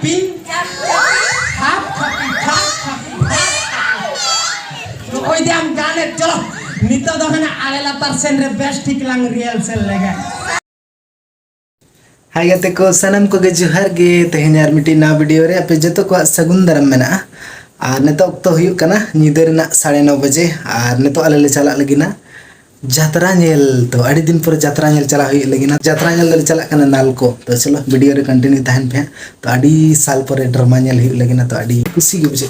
capin hap koy diam ganet chalo nito do hana alela persen re best ठीक lang real sel lega हाय गाते को सनम को जोहार गे तेहेन यार मिटी ना वीडियो रे पे जतो को सगुन दरम मेना आर नेतो तो हुयु कना नीदर ना 9:30 बजे आर नेतो आले ले चला लगिना जात्रा नेल तो अड़ी दिन पर जात्रा नेल चला हुई लगिना जात्रा नेल ले चला कना नालको तो चलो वीडियो रे कंटिन्यू तहन पे तो अड़ी साल पर ड्रामा नेल हुई लगिना तो अड़ी खुशी गे बुझे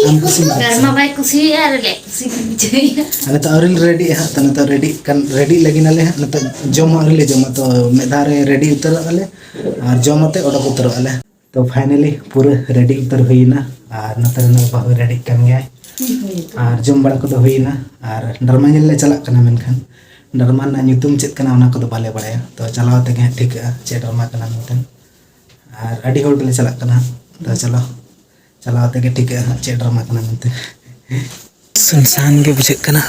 हम खुशी ड्रामा भाई खुशी यार ले खुशी बुझे अने तो अरिल रेडी हा तो न तो रेडी लगिना ले न तो जम अरिल जम तो मेधारे रेडी उतर आले और जमते ओडक उतर आले तो फाइनली पूरा रेडी उतर हुईना और नतर न बाहु रेडी कन गया और जम बड़ा को हुईना और ड्रामा ले चला कना मेनखान ड्रामा ना nyutum चेत कना ओना को बाले बड़ाया तो चलावते के ठीक चे ड्रामा कना मेनखान और अडी होड़ ले चला कना तो चलो चलावते के ठीक चे ड्रामा कना मेनते सुनसान के बुझे कना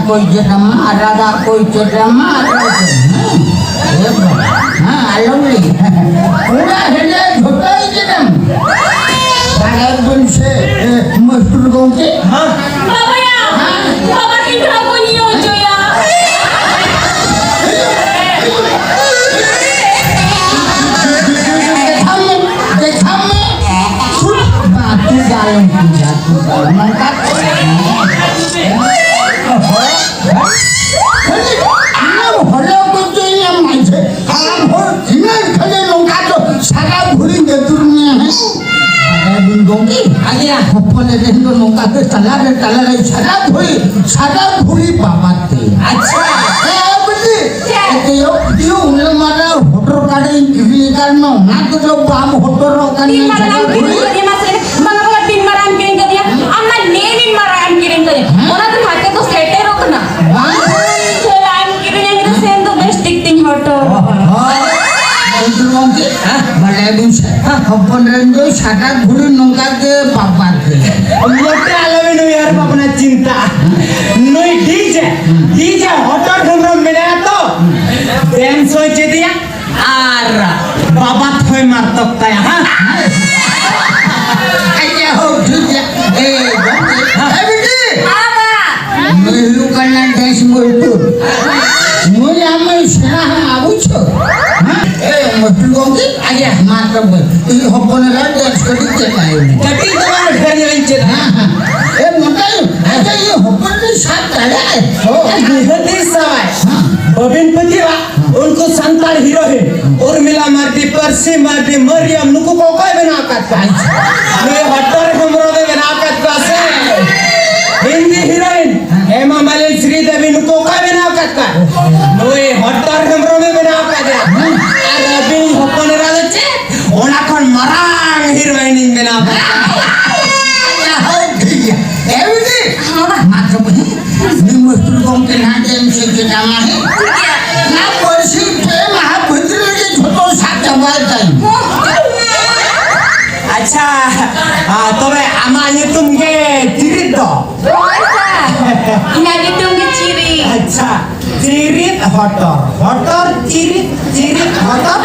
कोई ड्रामा राधा कोई ड्रामा अलगली पूरा हेले झोटा ही जन्म सारे दिन से मजदूर गोंके बाबा की ड्रामा नहीं हो जो यार देखा मैं Gongki, Agia. hopone rendo nongka ke talare sada bhuri babate. अच्छा Betul. Dia ulah mana hotor kade ini kan na to jo bam hotor kan Tin maram kiring ke dia mas mana bola tin maram kiring ke dia amma nenin maram kiring ke dia ona tu hake to sete rokna maram kiring yang itu sen to best thing hoto Betul Gongki, balai bisa. Hopone rendo sada bhuri nongka ke babate. मोटे आलमी नु यार अपना चिंता नई DJ hotter हमरा मिला तो डांस होचे दिया और बाबा थोय मार तकता हां Aja ho juga. Gongki, betul. apa Melu kana des multu. Mui amai serah abucho. Betul Gongki, aja mata ber. Ini hopone rendo sekali cekai. कटी तुम्हारे घर में चेत मोटाई अच्छा ये होपर के साथ चला है निहती समय बबिन पतिवा उनको संतान हीरो है उर्मिला मार्टी परसी मार्टी मरियम नुको को कोई बना करता है ये हटर हमरो में बना करता से हिंदी हीरोइन हेमा मालिनी श्रीदेवी नुको कोई बना करता ये हटर हमरो में बना करता और अभी होपन राजे ओना कोन मरांग हीरोइन बना करता मात्र पनि निमस्त्र गौके नाटे से के नामा है ना परसी पे महाभद्र के छोटो साथ जवाब ताई अच्छा तबे आमाने तुमके चिरित दो ina gitu nge ciri अच्छा चिरित हटर चिरित हटर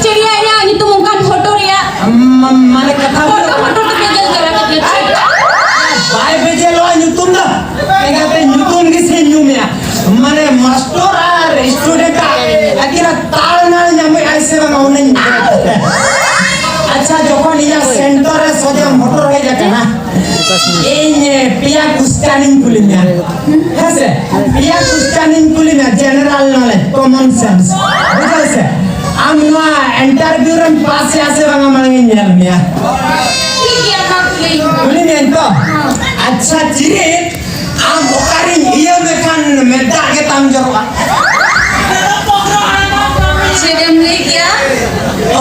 ciri nya itu bukan hoto ya माने कथा hoto hoto tuh bejel cara kecil बाय बेजे लो न्यूटन दा कहते न्यूटन की से न्यू में माने मास्टर और स्टूडेंट अकेला ताल ना न्यामे ऐसे बंगाऊ नहीं अच्छा जखन या सेंटर रे सोजे मोटर हो जाता ना ये पिया कुस्टानिंग कुली में कैसे पिया कुस्टानिंग कुली में जनरल नॉलेज कॉमन सेंस बुझल से हम ना इंटरव्यू रे पास से बंगा मांगे नेल में iya nakli कुली में तो अच्छा चिरे आम ओकारी ये में खान में दागे ताम जरवा sedang ya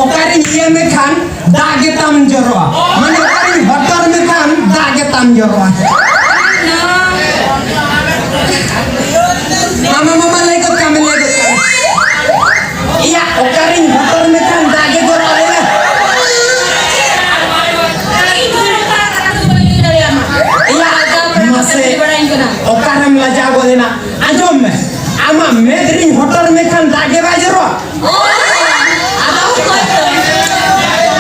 ओकारी ये में खान दागे ताम जरवा माने ओकारी हटर में खान दागे ताम जरवा मामा लेको काम या ओकारी हटर में खान दागे जरवा या मसे ओकारम लजा गोदेना आजम में आमा मेदरी हटर में खान दागे बाजरवा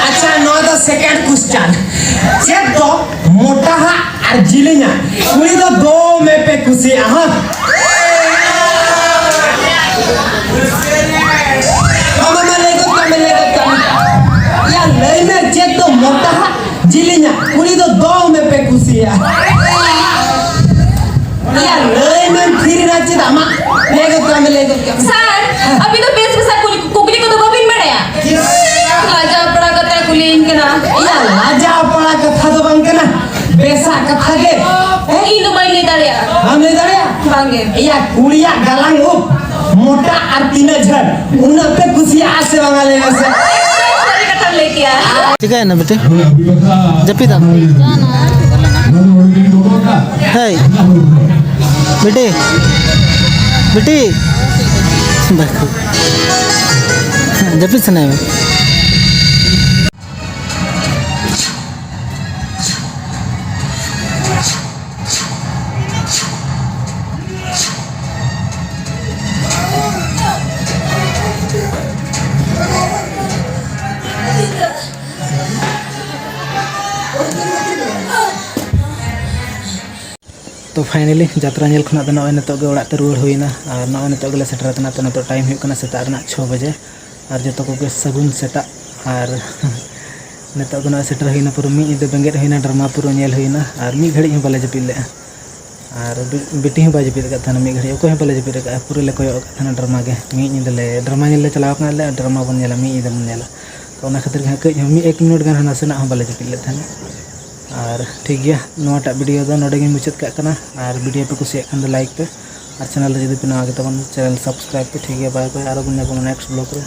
अच्छा no the second question check दो मोटा हा और जिलिना कुली तो दो में पे खुशी हां मामा लेको काम या लई में चेक दो मोटा हा जिलिना कुली तो दो में पे खुशी है या लई में फिर नाची दामा लेको काम sar अभी तो बेस बेसा कुकली को तो बबिन बड़े या लाजा पड़ा कता कुलीन कना या लाजा पड़ा कथा तो बंग ना बेसा कथा के ini baile daria हम ले दड़िया bange या कुड़िया गलांग उप मोटा और तीन झड़ उन पे खुशियां आसे बंगा ले से hari kata leki ya ठीक है ना बेटे जपी था है बेटे बेटी जपी सुना है तो फाइनली यात्रा नेल खुना नॉय नितोग गे ओड़ा ते रुआड़ होइना और नॉय नितोग गेले सेटरतना तो नितो टाइम हुई कना सेता रना 6 बजे और जतो को गे सगुन सेटा और नितोग नॉय सेटर होइना पुरो मी इदे बेंगेट होइना ड्रामा पुरो नेल होइना और मी घड़ी हम बाले जपिल ले और बेटी हम बाजे पिर का थाना मी घड़ी को हम बाले जपिर का पुरो ले कोय थाना ड्रामा गे मी इदे ले ड्रामा नेल ले चलाव कना ले ड्रामा बन नेला मी इदे बन नेला तो तो ना खातिर हाँ कई मी 1 मिनट गान नासेना हम बाले जपिल थाने और ठीक गया नोटा वीडियो दो नोडे मुचाद का और वीडियो पे कुछ खान लाइक पे और चैनल जब पे नवा तब चैनल सब्सक्राइब पे ठीक है बाय बाय और नेक्स्ट ब्लॉग रे।